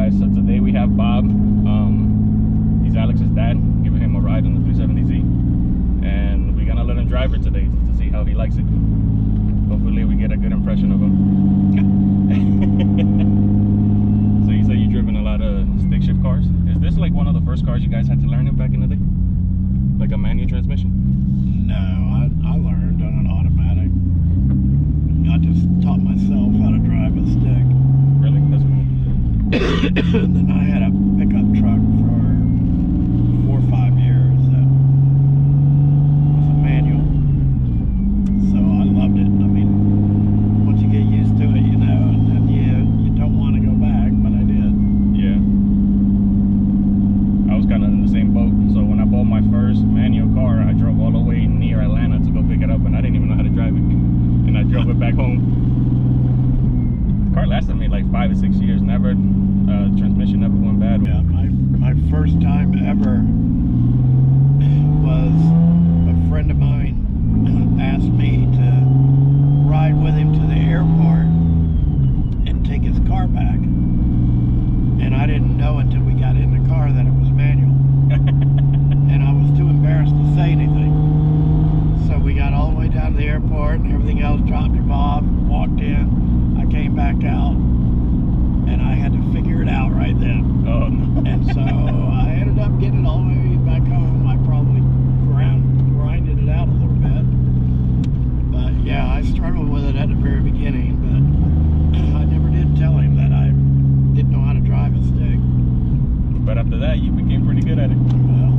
guys, so today we have Bob. He's Alex's dad, giving him a ride on the 370Z, and we're gonna let him drive it today to see how he likes it. Hopefully we get a good impression of him. So you say you've driven a lot of stick shift cars. Is this like one of the first cars you guys had to learn in back in the day? Like a manual transmission? No, I learned on an automatic. I just taught myself how to drive a stick. Really? That's cool. And then I had a pickup truck for 4 or 5 years that was a manual. So I loved it. I mean, once you get used to it, you know, and then you don't want to go back, but I did. Yeah. I was kind of in the same boat. So when I bought my first manual car, I drove all the way near Atlanta to go pick it up, and I didn't even know how to drive it. And I drove it back home. The car lasted me like 5 or 6 years. Never, transmission never went bad. Yeah, my first time ever was a friend of mine asked me to ride with him to the airport and take his car back. And I didn't know until we got in the car that it was manual. And I was too embarrassed to say anything. So we got all the way down to the airport and everything else, dropped him off, walked in. I came back out and I had to figure it out right then. Oh, no. And so I ended up getting it all the way back home. I probably grinded it out a little bit. But yeah, I struggled with it at the very beginning, but I never did tell him that I didn't know how to drive a stick. But after that, you became pretty good at it. Well,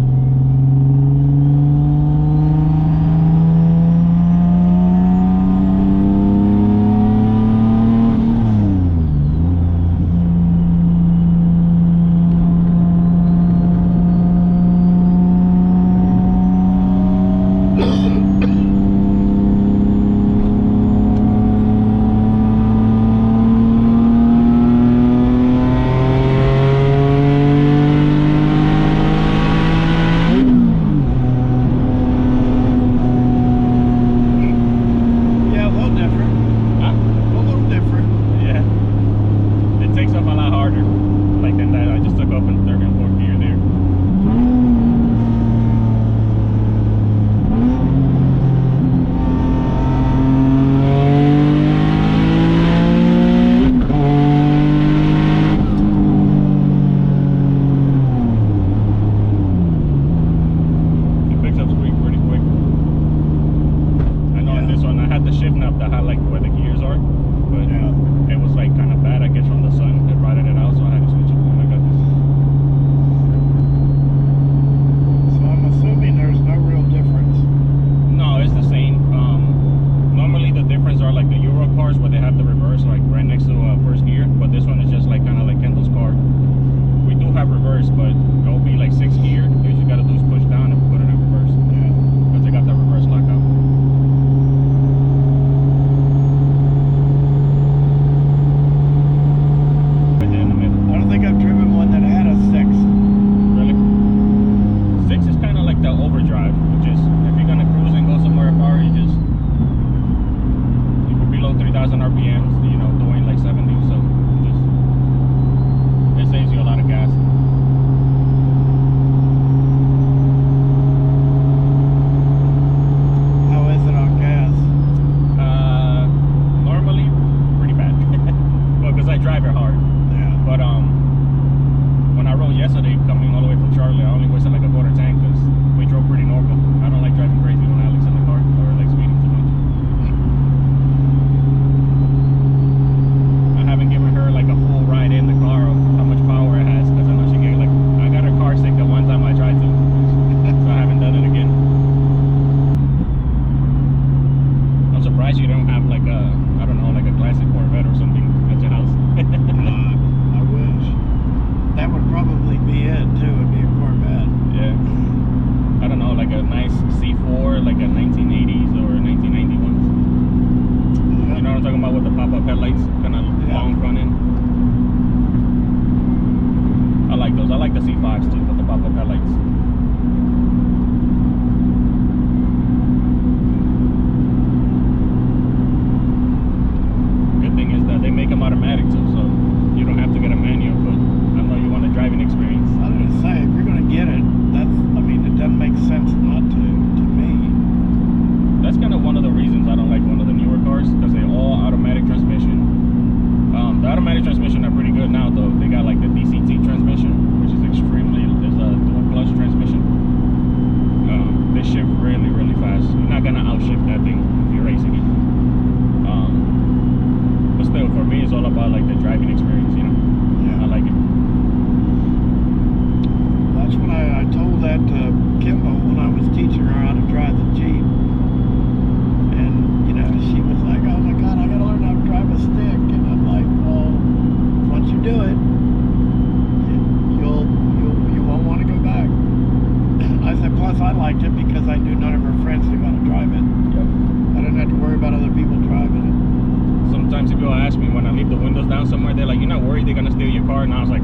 down somewhere, they're like, you're not worried they're gonna steal your car? And I was like,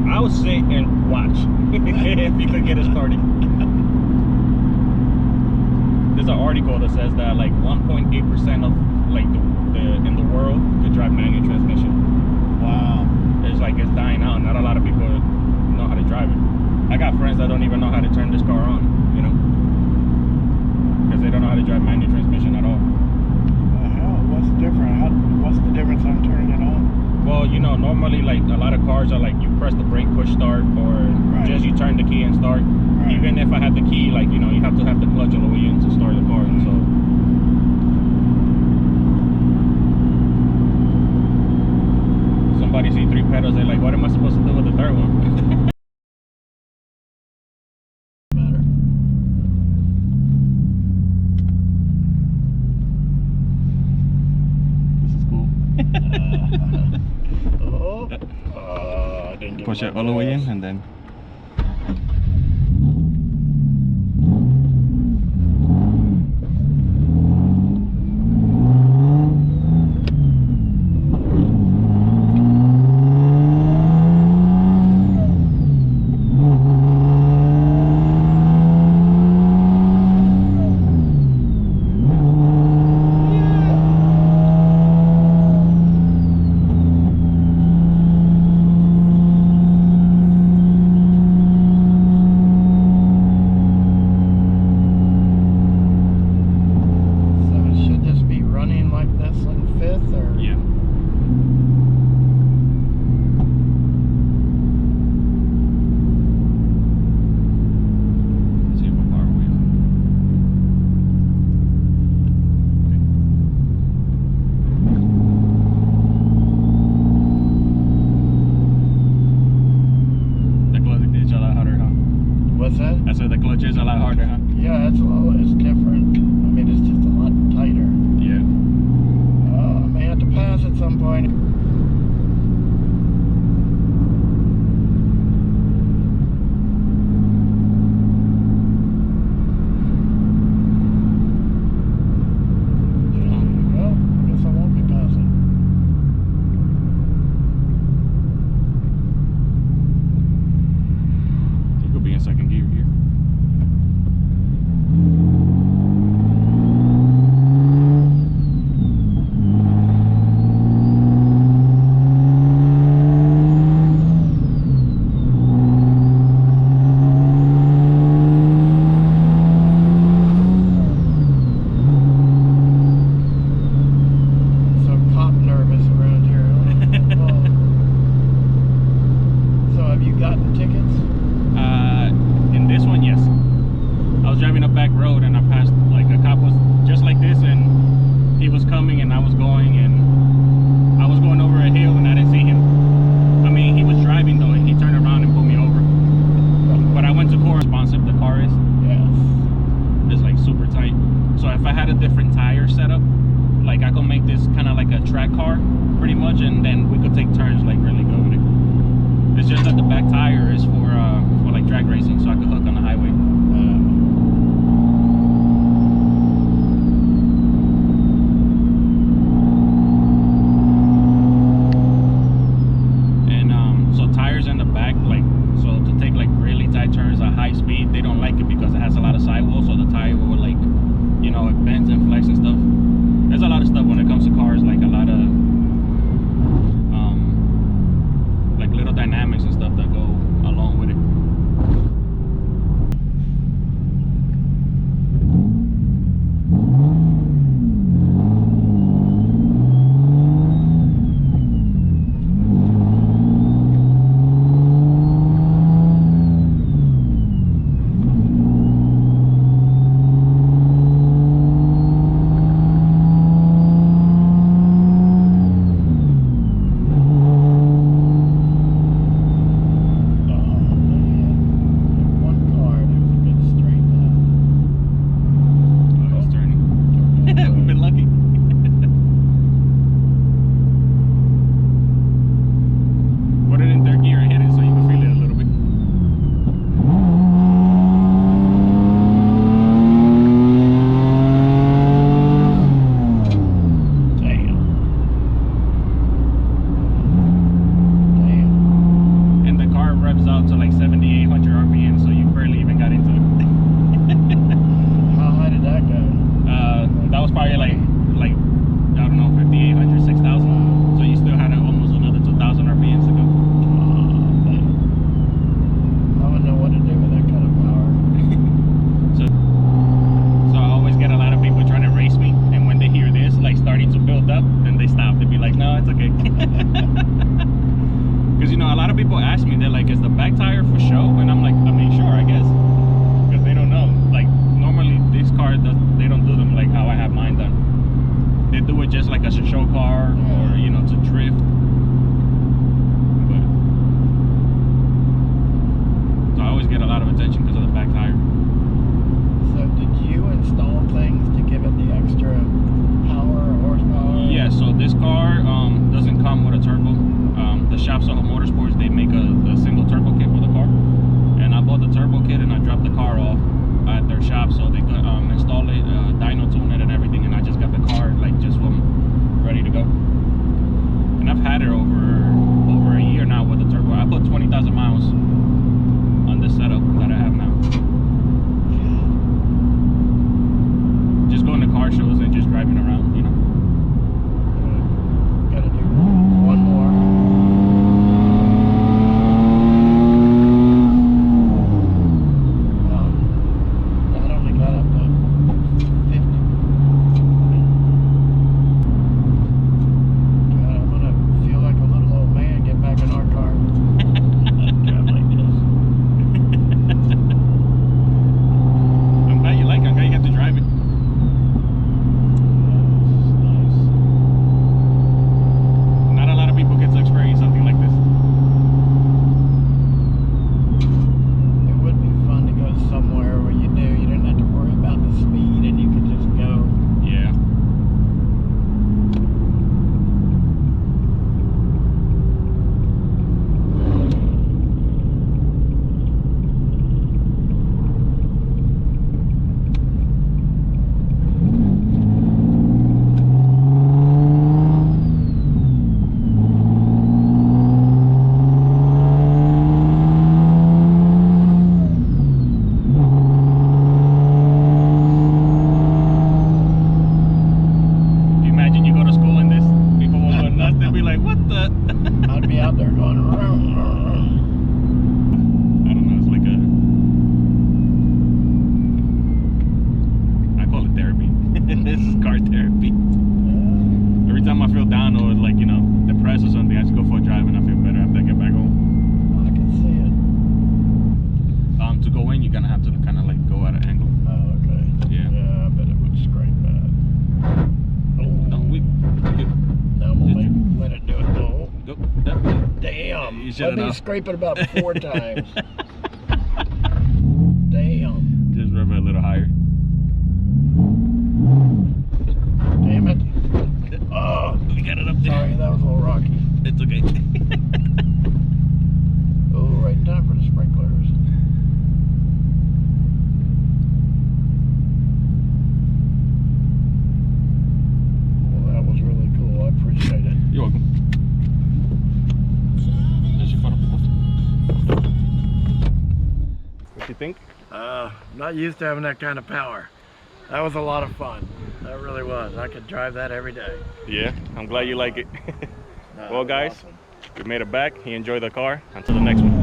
I'll sit and watch if you could get it started. There's an article that says that like 1.8% of like the in the world could drive manual transmission. Wow. It's like it's dying out. Not a lot of people know how to drive it. I got friends that don't even know how to turn this car on, you know, because they don't know how to drive manual transmission at all. Hell, what's different? What's the difference on turning it on? Well, you know, normally like a lot of cars are like you press the brake, push start, or Right. just you turn the key and start. Right. Even if I had the key, like, you know, you have to have the clutch all the way in to start the car. So somebody see 3 pedals, they're like, what am I supposed to do with the third one? Better. This is cool. I didn't get Push my it all the way in gas. and then So should this be running like this in fifth or? yeah. Let's see what power we on. The clutch is a lot harder, huh? What's that? I said the clutch is a lot harder, huh? Yeah, it's different. I mean, it's just a lot tighter. Yeah. I may have to pass at some point. Well, I guess I won't be passing. You could be in second gear here. So cop nervous around here. Oh. So have you gotten tickets? In this one, yes. I was driving up back road and I passed, like, a cop was just like this, and he was coming and I was going, and I was going over a hill and I didn't see him. I mean, he was driving though, and he turned around and pulled me over. But I went to court. Responsive the car is. Yes. It's like super tight. So if I had a different tire setup, like I could make this kind of like a track car, pretty much, and then we could take turns like really good with it. It's just that the back tire is for like drag racing, so I could hook on the highway. And so tires in the back, like, so to take like really tight turns at high speed, they don't like it because it has a lot of sidewalls, so the tire will, like, you know, it bends and flex and stuff. There's a lot of stuff when it comes to cars, like a lot of asked me, they're like, is the back tire for show? And I'm like, I mean, sure, I guess. Because they don't know. Like, normally these cars, they don't do them like how I have mine done. They do it just like as a show car or, you know, to drift. But, so I always get a lot of attention because of the back tire. So did you install things to give it the extra power or horsepower? Yeah, so this car doesn't come with a turbo. The shop, Soho Motorsports, they make a single turbo kit for the car. And I bought the turbo kit and I dropped the car off at their shop so they could install it, dyno tune it and everything. And I just got the car like just ready to go. And I've had it over a year now with the turbo. I put 20,000 miles on this setup that I have now. Just going to car shows and just driving around, you know. Gotta do one more. That only got up to 50. God, I'm gonna feel like a little old man get back in our car. Drive like this. I'm glad you like it. I'm glad you have to drive it. Not a lot of people get to experience something like this. It would be fun to go somewhere where you knew you didn't have to worry about the speed and you could just go. Yeah. Imagine you go to school in this, people will go nuts. They'll be like, what the? I'd be out there going, "Rum, rum, rum." I don't know, it's like I call it therapy. This is car therapy. Every time I feel down or like, you know, depressed or something, I just go for a drive and I feel better after I get back home. I can see it. To go in, you're gonna have to kind of like go at an angle. Oh, okay. Yeah. Yeah, I bet it would scrape bad. No, we good. Now we'll let it do it. Oh, Go. damn. You Let should've me known. scrape it about 4 times. Damn. Just rev it a little higher. Damn it. Oh, We got it up there. sorry, that was a little rocky. It's okay. Oh, right in time for the sprinklers. Well, that was really cool. I appreciate it. You're welcome. There's your photo. What you think? Not used to having that kind of power. That was a lot of fun. That really was. I could drive that every day. Yeah, I'm glad you like it. No, Well, it was guys, awesome. we made it back. He enjoyed the car. Until the next one.